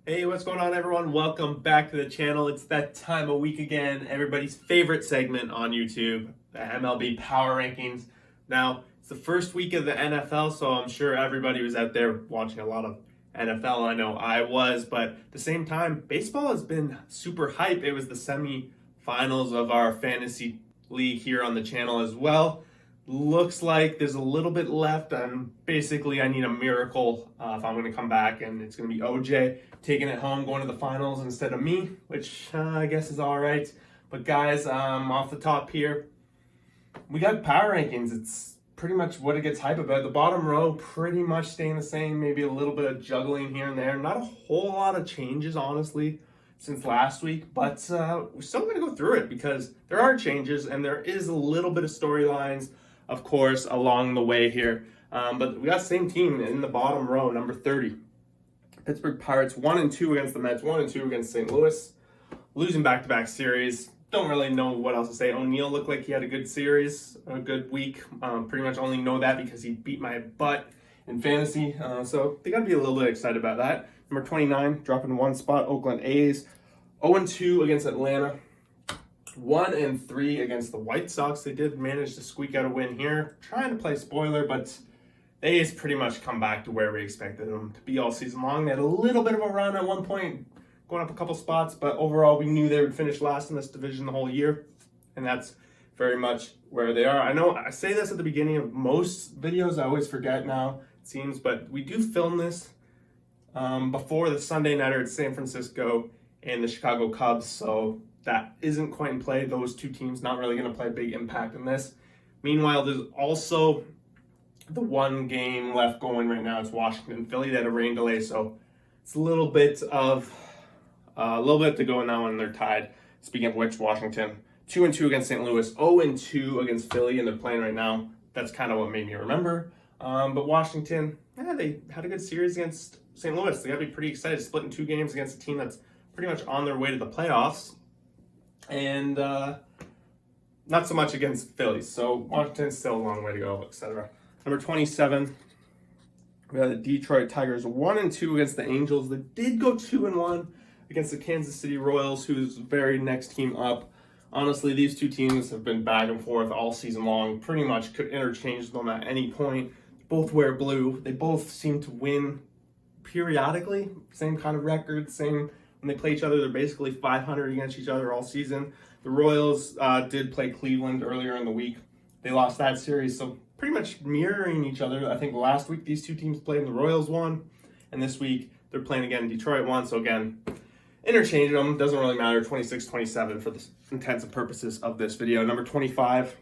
Hey, what's going on, everyone? Welcome back to the channel. It's that time of week again, everybody's favorite segment on YouTube, the MLB Power Rankings. Now, it's the first week of the NFL, so I'm sure everybody was out there watching a lot of NFL. I know I was, but at the same time, baseball has been super hype. It was the semi-finals of our fantasy league here on the channel as well. Looks like there's a little bit left, and basically I need a miracle if I'm going to come back, and it's going to be OJ taking it home, going to the finals instead of me, which I guess is all right. But guys, off the top here, we got power rankings. It's pretty much what it gets hype about. The bottom row pretty much staying the same, maybe a little bit of juggling here and there. Not a whole lot of changes, honestly, since last week, but we're still going to go through it because there are changes and there is a little bit of storylines, of course, along the way here. But we got the same team in the bottom row, number 30. Pittsburgh Pirates 1-2 against the Mets, 1-2 against St. Louis. Losing back-to-back series. Don't really know what else to say. O'Neill looked like he had a good series, a good week. Pretty much only know that because he beat my butt in fantasy. So they got to be a little bit excited about that. Number 29, dropping one spot, Oakland A's. 0-2 against Atlanta. 1-3 against the White Sox. They did manage to squeak out a win here. Trying to play spoiler, but they A's pretty much come back to where we expected them to be all season long. They had a little bit of a run at one point, going up a couple spots, but overall we knew they would finish last in this division the whole year, and that's very much where they are. I know I say this at the beginning of most videos. I always forget now, it seems, but we do film this before the Sunday nighter at San Francisco and the Chicago Cubs, so that isn't quite in play. Those two teams not really going to play a big impact in this. Meanwhile, there's also the one game left going right now. It's Washington, Philly. They had a rain delay, so it's a little bit to go in that one. They're tied. Speaking of which, Washington 2-2 against St. Louis, 0-2 against Philly, and they're playing right now. That's kind of what made me remember. But Washington, they had a good series against St. Louis. They got to be pretty excited, splitting two games against a team that's pretty much on their way to the playoffs, and not so much against Phillies. So Washington's still a long way to go, etc. Number 27, we got the Detroit Tigers 1-2 against the Angels. They did go 2-1 against the Kansas City Royals, who's the very next team up. Honestly, these two teams have been back and forth all season long. Pretty much could interchange them at any point. Both wear blue. They both seem to win periodically. Same kind of record. Same when they play each other. They're basically 500 against each other all season. The Royals did play Cleveland earlier in the week. They lost that series, so pretty much mirroring each other. I think last week these two teams played and the Royals won, and this week they're playing again. Detroit won, so again, interchange them. Doesn't really matter. 26-27 for the intents and purposes of this video. Number 25,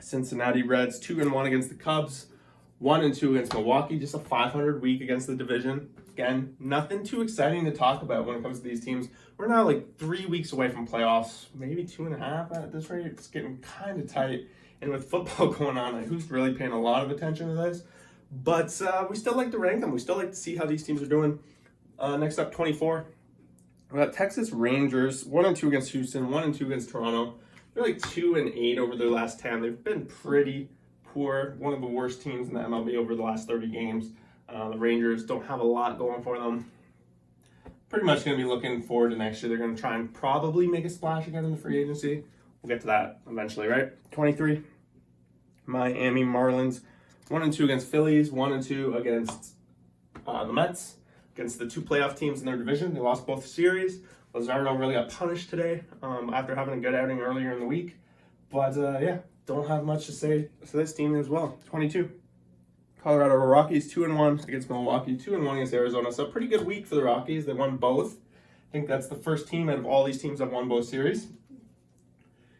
Cincinnati Reds 2-1 against the Cubs, 1-2 against Milwaukee. Just a 500 week against the division. Again, nothing too exciting to talk about when it comes to these teams. We're now like 3 weeks away from playoffs, maybe 2.5 at this rate. It's getting kind of tight. And with football going on, like, who's really paying a lot of attention to this? But we still like to rank them. We still like to see how these teams are doing. Next up, 24. We got Texas Rangers, 1-2 against Houston, 1-2 against Toronto. They're like 2-8 over their last 10. They've been pretty poor. One of the worst teams in the MLB over the last 30 games. The Rangers don't have a lot going for them. Pretty much going to be looking forward to next year. They're going to try and probably make a splash again in the free agency. We'll get to that eventually, right? 23. Miami Marlins, 1-2 against Phillies, 1-2 against the Mets, against the two playoff teams in their division. They lost both series. Luzardo really got punished today after having a good outing earlier in the week. But don't have much to say to this team as well. 22. Colorado Rockies 2-1 against Milwaukee, 2-1 against Arizona. So pretty good week for the Rockies. They won both. I think that's the first team out of all these teams that won both series.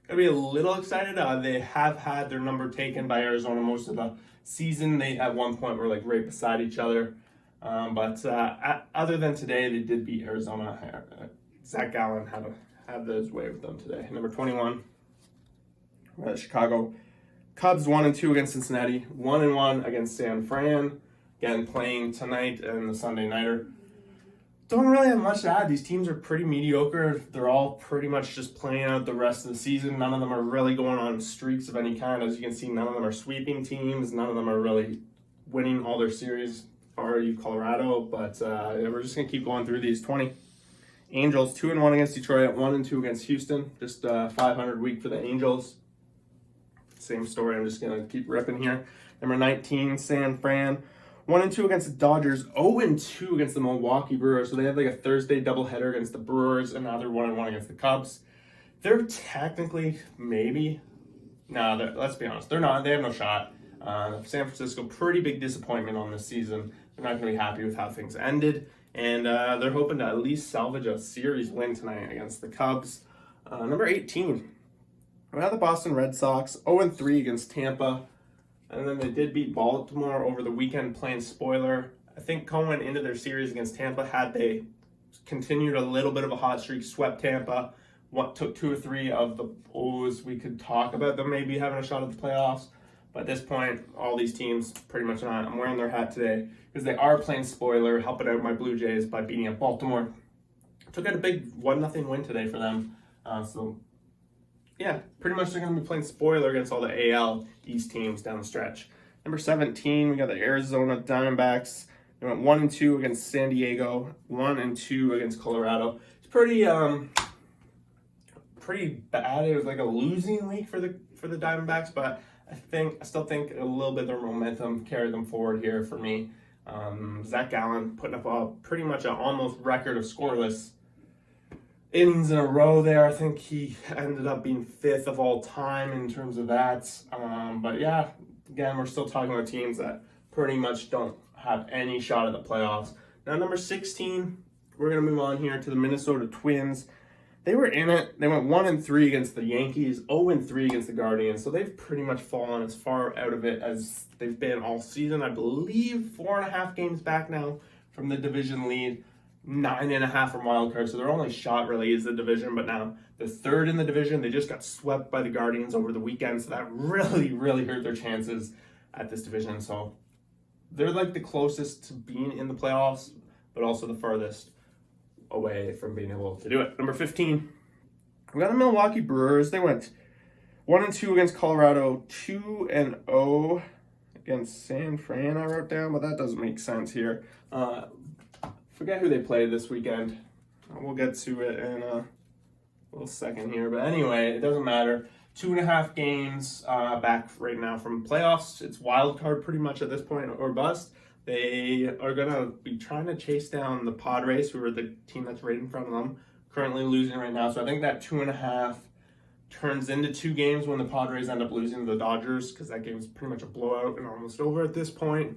Gotta be a little excited. They have had their number taken by Arizona most of the season. They at one point were like right beside each other. But other than today, they did beat Arizona. Zach Gallen had those way with them today. Number 21, Chicago Cubs 1-2 against Cincinnati, 1-1 against San Fran. Again, playing tonight and the Sunday nighter. Don't really have much to add. These teams are pretty mediocre. They're all pretty much just playing out the rest of the season. None of them are really going on streaks of any kind. As you can see, none of them are sweeping teams. None of them are really winning all their series. are you, Colorado? But we're just going to keep going through these 20. Angels 2-1 against Detroit, 1-2 against Houston. Just 500 week for the Angels. Same story. I'm just going to keep ripping here. Number 19, San Fran. 1-2 against the Dodgers, 0-2 against the Milwaukee Brewers. So they had like a Thursday doubleheader against the Brewers, and now they're 1-1 against the Cubs. They're technically maybe, let's be honest, they're not. They have no shot. San Francisco, pretty big disappointment on this season. They're not going to be happy with how things ended, and they're hoping to at least salvage a series win tonight against the Cubs. Number 18, we have the Boston Red Sox, 0-3 against Tampa. And then they did beat Baltimore over the weekend, playing spoiler. I think going into their series against Tampa, had they continued a little bit of a hot streak, swept Tampa, took 2 or 3 of the O's, we could talk about them maybe having a shot at the playoffs. But at this point, all these teams pretty much not. I'm wearing their hat today because they are playing spoiler, helping out my Blue Jays by beating up Baltimore. Took out a big 1-0 win today for them. Yeah, pretty much they're going to be playing spoiler against all the AL East teams down the stretch. Number 17, we got the Arizona Diamondbacks. They went 1-2 against San Diego, 1-2 against Colorado. It's pretty bad. It was like a losing week for the Diamondbacks, but I still think a little bit of their momentum carried them forward here for me. Zach Gallen putting up pretty much an almost record of scoreless innings in a row there. I think he ended up being 5th of all time in terms of that. But yeah, again, we're still talking about teams that pretty much don't have any shot at the playoffs. Now, number 16, we're going to move on here to the Minnesota Twins. They were in it. They went 1-3 against the Yankees, 0-3 against the Guardians. So they've pretty much fallen as far out of it as they've been all season. I believe 4.5 games back now from the division lead. 9.5 from wild card, so their only shot really is the division, but now they're 3rd in the division. They just got swept by the Guardians over the weekend, so that really hurt their chances at this division. So they're like the closest to being in the playoffs, but also the farthest away from being able to do it. Number 15, we got the Milwaukee Brewers. They went 1-2 against Colorado, 2-0 against San Fran, I wrote down, but that doesn't make sense here. Forget who they played this weekend. We'll get to it in a little second here. But anyway, it doesn't matter. 2.5 games back right now from playoffs. It's wild card pretty much at this point or bust. They are going to be trying to chase down the Padres, who are the team that's right in front of them, currently losing right now. So I think that 2.5 turns into 2 games when the Padres end up losing to the Dodgers, because that game's pretty much a blowout and almost over at this point.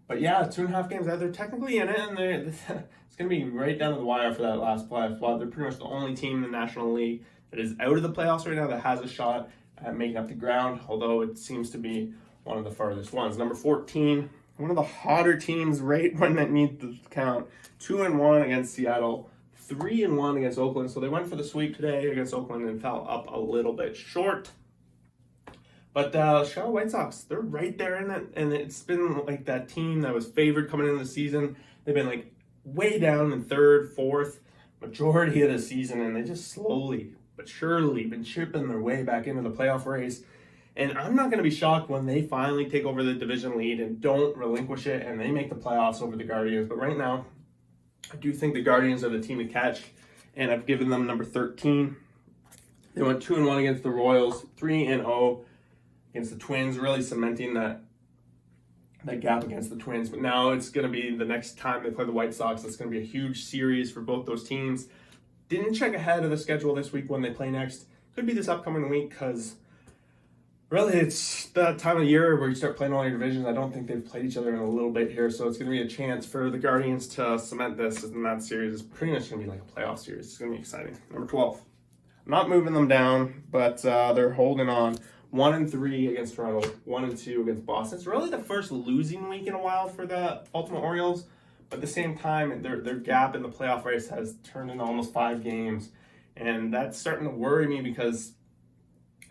But yeah, 2.5 games out. They're technically in it, and it's going to be right down to the wire for that last playoff spot. They're pretty much the only team in the National League that is out of the playoffs right now that has a shot at making up the ground, although it seems to be one of the farthest ones. Number 14, one of the hotter teams right when it needs to count. 2-1 against Seattle, 3-1 against Oakland. So they went for the sweep today against Oakland and fell up a little bit short. But Chicago White Sox, they're right there in it, and it's been like that team that was favored coming into the season. They've been like way down in 3rd, 4th majority of the season, and they just slowly but surely been chipping their way back into the playoff race. And I'm not going to be shocked when they finally take over the division lead and don't relinquish it, and they make the playoffs over the Guardians. But right now, I do think the Guardians are the team to catch, and I've given them number 13. They went 2-1 against the Royals, 3-0 against the Twins, really cementing that gap against the Twins. But now it's going to be the next time they play the White Sox. It's going to be a huge series for both those teams. Didn't check ahead of the schedule this week when they play next. Could be this upcoming week, because really it's that time of the year where you start playing all your divisions. I don't think they've played each other in a little bit here, so it's going to be a chance for the Guardians to cement this, and that series is pretty much going to be like a playoff series. It's going to be exciting. Number 12. I'm not moving them down, but they're holding on. 1-3 against Toronto, 1-2 against Boston. It's really the first losing week in a while for the Baltimore Orioles, but at the same time, their gap in the playoff race has turned into almost 5 games, and that's starting to worry me, because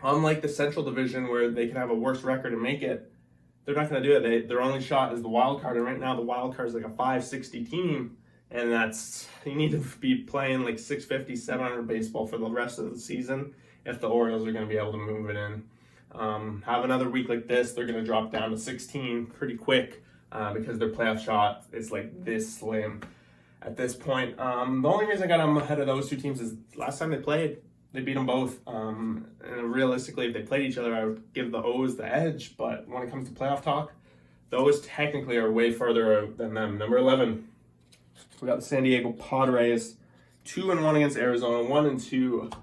unlike the Central Division where they can have a worse record and make it, they're not going to do it. Their only shot is the wild card, and right now the wild card is like a 560 team, and you need to be playing like 650, 700 baseball for the rest of the season if the Orioles are going to be able to move it in. Have another week like this, they're going to drop down to 16 pretty quick because their playoff shot is like this slim at this point. The only reason I got them ahead of those two teams is last time they played, they beat them both. And realistically, if they played each other, I would give the O's the edge. But when it comes to playoff talk, the O's technically are way further out than them. Number 11, we got the San Diego Padres, 2-1 against Arizona, 1-2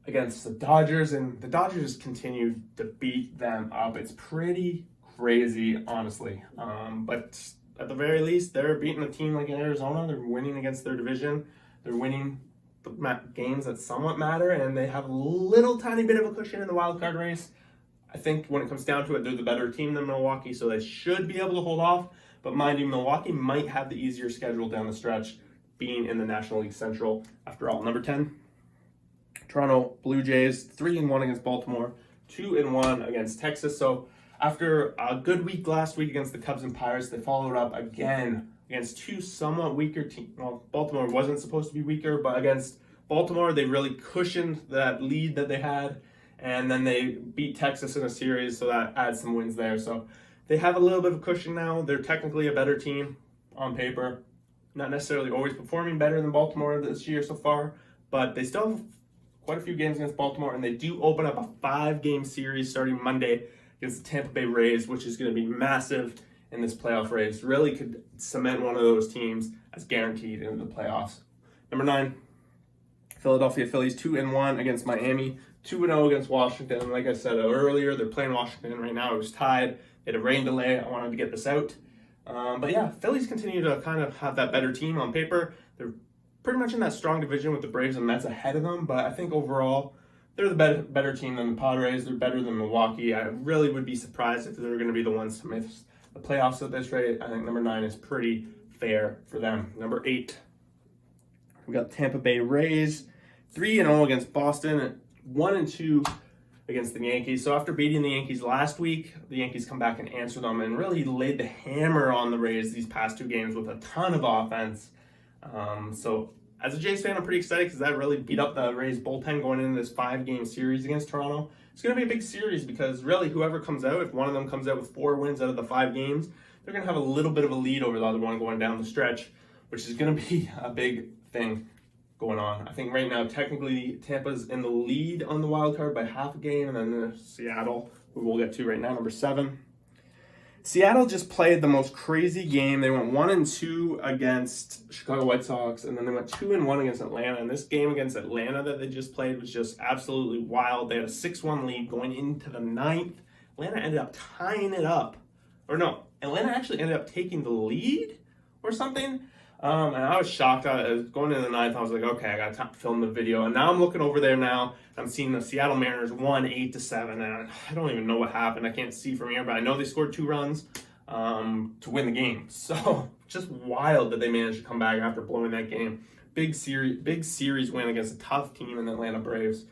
against the Dodgers, and the Dodgers just continue to beat them up. It's pretty crazy, honestly. But at the very least, they're beating a team like Arizona. They're winning against their division. They're winning the games that somewhat matter, and they have a little tiny bit of a cushion in the wild card race. I think when it comes down to it, they're the better team than Milwaukee, so they should be able to hold off. But mind you, Milwaukee might have the easier schedule down the stretch, being in the National League Central after all. Number 10, Toronto Blue Jays, 3-1 against Baltimore, 2-1 against Texas. So after a good week last week against the Cubs and Pirates, they followed up again against two somewhat weaker teams. Well, Baltimore wasn't supposed to be weaker, but against Baltimore, they really cushioned that lead that they had, and then they beat Texas in a series, so that adds some wins there. So they have a little bit of a cushion now. They're technically a better team on paper. Not necessarily always performing better than Baltimore this year so far, but they still have quite a few games against Baltimore, and they do open up a 5-game series starting Monday against the Tampa Bay Rays, which is going to be massive in this playoff race. Really could cement one of those teams as guaranteed into the playoffs. Number 9, Philadelphia Phillies, 2-1 against Miami, 2-0 against Washington. And like I said earlier, they're playing Washington right now. It was tied. They had a rain delay. I wanted to get this out. But yeah, Phillies continue to kind of have that better team on paper. They're pretty much in that strong division with the Braves and Mets ahead of them. But I think overall, they're the better team than the Padres. They're better than Milwaukee. I really would be surprised if they're going to be the ones to miss the playoffs at this rate. I think number 9 is pretty fair for them. Number 8, we got Tampa Bay Rays, 3-0 against Boston, 1-2 against the Yankees. So after beating the Yankees last week, the Yankees come back and answer them and really laid the hammer on the Rays these past 2 games with a ton of offense. So as a Jays fan, I'm pretty excited because that really beat up the Rays bullpen going into this 5-game series against Toronto. It's going to be a big series because really whoever comes out, if one of them comes out with 4 wins out of the 5 games, they're going to have a little bit of a lead over the other one going down the stretch, which is going to be a big thing going on. I think right now, technically, Tampa's in the lead on the wild card by half a game, and then there's Seattle, who we'll get to right now, number 7. Seattle just played the most crazy game. They went 1-2 against Chicago White Sox, and then they went 2-1 against Atlanta. And this game against Atlanta that they just played was just absolutely wild. They had a 6-1 lead going into the 9th. Atlanta ended up tying it up. Or no, Atlanta actually ended up taking the lead or something. And I was shocked. I was going into the 9th. I was like, okay, I got time to film the video. And now I'm looking over there now. I'm seeing the Seattle Mariners won 8-7. And I don't even know what happened. I can't see from here, but I know they scored 2 runs to win the game. So just wild that they managed to come back after blowing that game. Big series win against a tough team in the Atlanta Braves.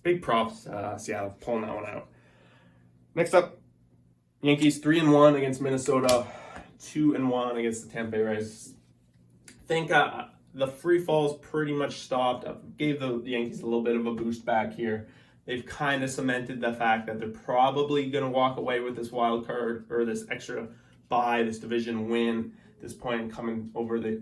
Big props, Seattle, pulling that one out. Next up, Yankees 3-1 against Minnesota. 2-1 against the Tampa Bay Rays. I think the free fall's pretty much stopped. I gave the Yankees a little bit of a boost back here. They've kind of cemented the fact that they're probably going to walk away with this wild card or this extra bye, this division win. At this point, coming over the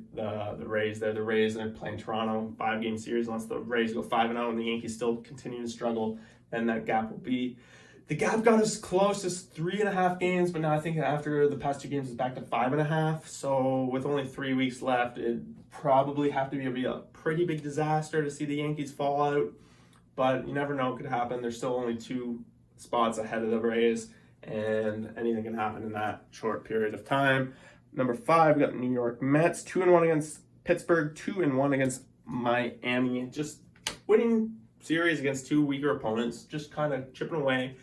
Rays. They're the Rays and they're playing Toronto, 5-game series. Unless the Rays go 5-0 and the Yankees still continue to struggle, then that gap will be. The gap got as close as 3.5 games, but now I think after the past 2 games, it's back to 5.5. So with only 3 weeks left, it probably have to be a pretty big disaster to see the Yankees fall out. But you never know, it could happen. There's still only 2 spots ahead of the Rays, and anything can happen in that short period of time. Number 5, we got the New York Mets, 2-1 against Pittsburgh, 2-1 against Miami. Just winning series against 2 weaker opponents, just kind of chipping away.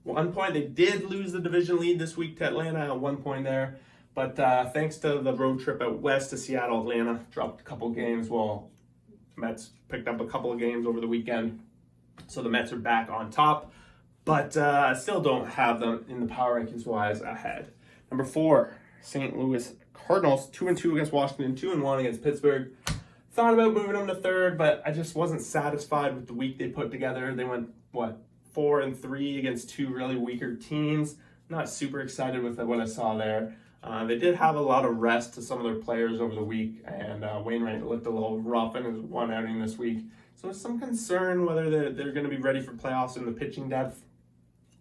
One point, they did lose the division lead this week to Atlanta at one point there. But thanks to the road trip out west to Seattle, Atlanta dropped a couple games while Mets picked up a couple of games over the weekend. So the Mets are back on top. But I still don't have them in the power rankings wise ahead. Number 4, St. Louis Cardinals, 2-2 against Washington, 2-1 against Pittsburgh. Thought about moving them to 3rd, but I just wasn't satisfied with the week they put together. They went, 4-3 against two really weaker teams. Not super excited with what I saw there. They did have a lot of rest to some of their players over the week, and Wainwright looked a little rough in his one outing this week. So there's some concern whether they're going to be ready for playoffs in the pitching depth.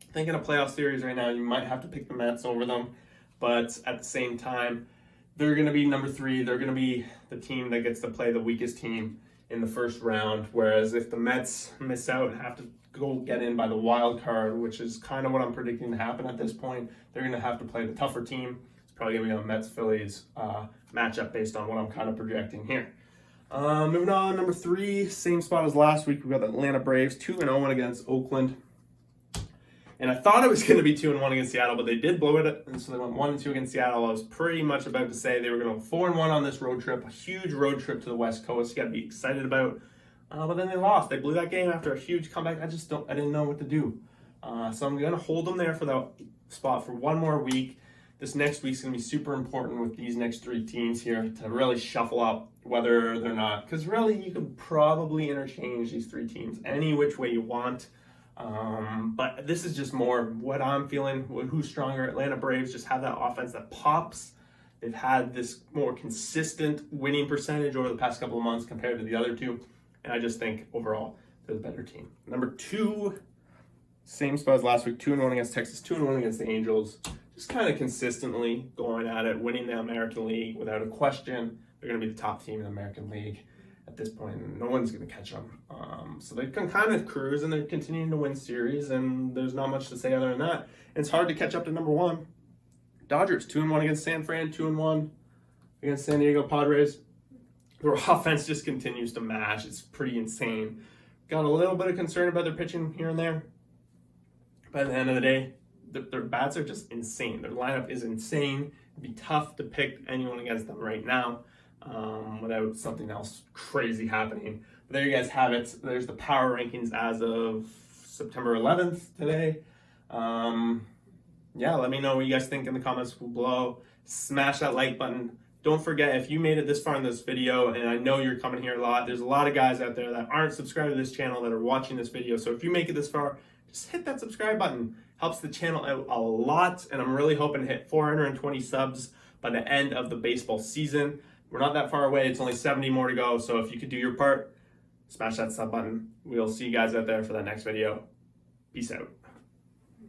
I think in a playoff series right now, you might have to pick the Mets over them, but at the same time, they're going to be number 3. They're going to be the team that gets to play the weakest team in the first round, whereas if the Mets miss out and have to go get in by the wild card, which is kind of what I'm predicting to happen at this point, they're going to have to play the tougher team. It's probably going to be a Mets-Phillies matchup based on what I'm kind of projecting here. Moving on, number 3, same spot as last week. We've got the Atlanta Braves, 2-0 against Oakland. And I thought it was going to be 2-1 against Seattle, but they did blow it, and so they went 1-2 against Seattle. I was pretty much about to say they were going to go 4-1 on this road trip, a huge road trip to the West Coast. You got to be excited about. But then they lost. They blew that game after a huge comeback. I didn't know what to do. So I'm going to hold them there for that spot for one more week. This next week's going to be super important with these next 3 teams here to really shuffle up whether they're not. Because really, you could probably interchange these 3 teams any which way you want. But this is just more what I'm feeling. Who's stronger? Atlanta Braves just have that offense that pops. They've had this more consistent winning percentage over the past couple of months compared to the other 2. And I just think overall they're the better team. Number 2, same spot as last week, 2-1 against Texas, 2-1 against the Angels. Just kind of consistently going at it, winning the American League without a question. They're going to be the top team in the American League at this point, and no one's going to catch them. So they can kind of cruise, and they're continuing to win series, and there's not much to say other than that. And it's hard to catch up to number 1. Dodgers, 2-1 against San Fran, 2-1 against San Diego Padres. Their offense just continues to mash. It's pretty insane. Got a little bit of concern about their pitching here and there. But at the end of the day, their bats are just insane. Their lineup is insane. It'd be tough to pick anyone against them right now without something else crazy happening. But there you guys have it. There's the power rankings as of September 11th today. Let me know what you guys think in the comments below. Smash that like button. Don't forget, if you made it this far in this video, and I know you're coming here a lot, there's a lot of guys out there that aren't subscribed to this channel that are watching this video. So if you make it this far, just hit that subscribe button. Helps the channel out a lot, and I'm really hoping to hit 420 subs by the end of the baseball season. We're not that far away. It's only 70 more to go. So if you could do your part, smash that sub button. We'll see you guys out there for that next video. Peace out.